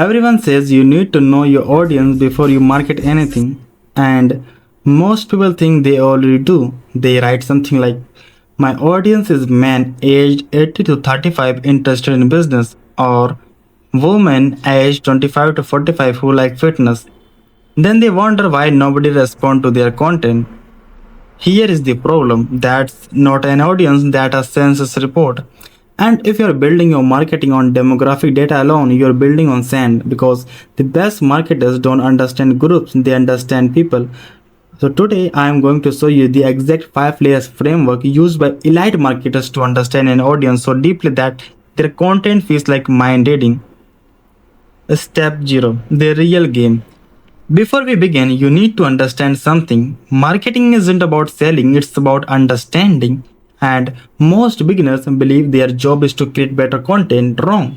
Everyone says you need to know your audience before you market anything, and most people think they already do. They write something like, my audience is men aged 80 to 35 interested in business, or women aged 25 to 45 who like fitness. Then they wonder why nobody responds to their content. Here is the problem, that's not an audience, that a census report. And if you're building your marketing on demographic data alone, you're building on sand because the best marketers don't understand groups, they understand people. So today I am going to show you the exact 5 layers framework used by elite marketers to understand an audience so deeply that their content feels like mind reading. Step 0, the real game. Before we begin, you need to understand something. Marketing isn't about selling, it's about understanding. And most beginners believe their job is to create better content. Wrong.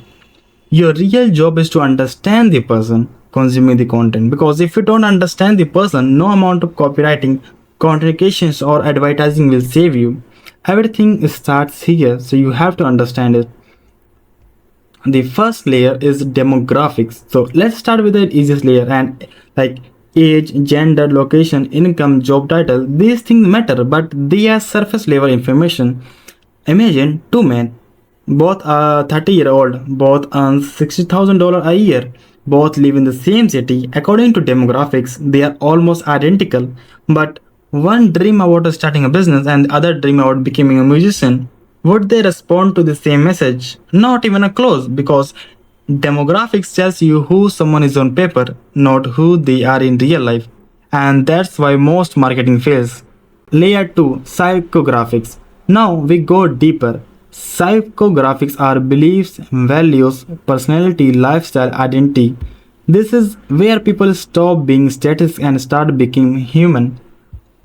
Your real job is to understand the person consuming the content. Because if you don't understand the person, no amount of copywriting, content creations, or advertising will save you. Everything starts here, so you have to understand it. The first layer is demographics. So let's start with the easiest layer, and like age, gender, location, income, job title. These things matter, but they are surface level information. Imagine two men, both are 30-year-old, both earn $60,000 a year, both live in the same city. According to demographics, they are almost identical, but one dream about starting a business and the other dream about becoming a musician. Would they respond to the same message? Not even a close, because demographics tells you who someone is on paper, not who they are in real life. And that's why most marketing fails. Layer 2, psychographics. Now we go deeper. Psychographics are beliefs, values, personality, lifestyle, identity. This is where people stop being static and start becoming human.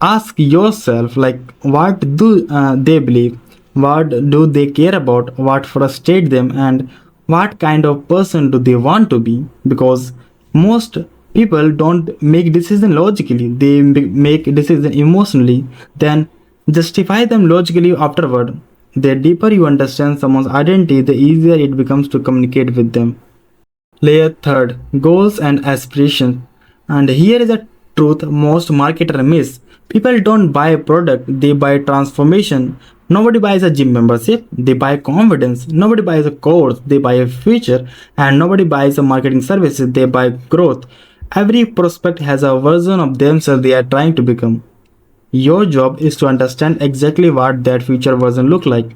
Ask yourself, like, what do they believe, what do they care about, what frustrates them, and what kind of person do they want to be. Because most people don't make decisions logically, they make decisions emotionally, then justify them logically afterward. The deeper you understand someone's identity, the easier it becomes to communicate with them. Layer 3, goals and aspirations. And here is a truth most marketers miss. People don't buy a product, they buy transformation. Nobody buys a gym membership, they buy confidence. Nobody buys a course, they buy a future. And nobody buys a marketing services, they buy growth. Every prospect has a version of themselves they are trying to become. Your job is to understand exactly what that future version look like.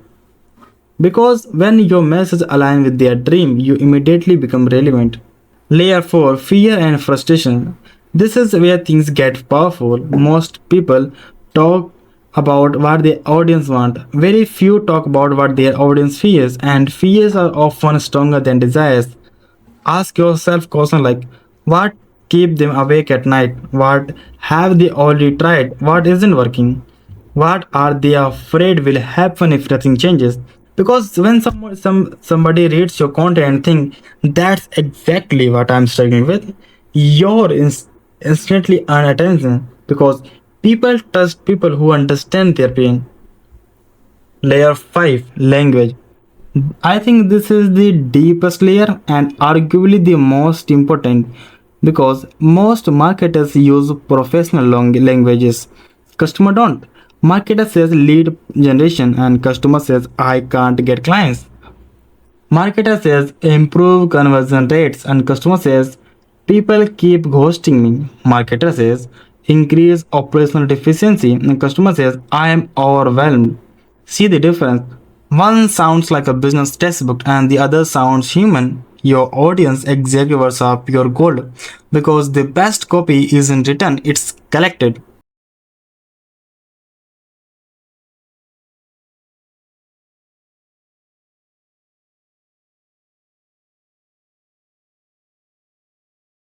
Because when your message aligns with their dream, you immediately become relevant. Layer 4, fear and frustration. This is where things get powerful. Most people talk about what their audience want. Very few talk about what their audience fears, and fears are often stronger than desires. Ask yourself questions like, what keep them awake at night? What have they already tried? What isn't working? What are they afraid will happen if nothing changes? Because when somebody reads your content and think that's exactly what I'm struggling with, you're instantly earn attention, because people trust people who understand their pain. Layer 5, language. I think this is the deepest layer and arguably the most important, because most marketers use professional languages. Customer don't. Marketer says lead generation and customer says I can't get clients. Marketer says improve conversion rates and customer says people keep ghosting me. Marketer says increase operational efficiency and customer says I am overwhelmed. See the difference? One sounds like a business textbook and the other sounds human. Your audience executives are pure gold, because the best copy isn't written, it's collected.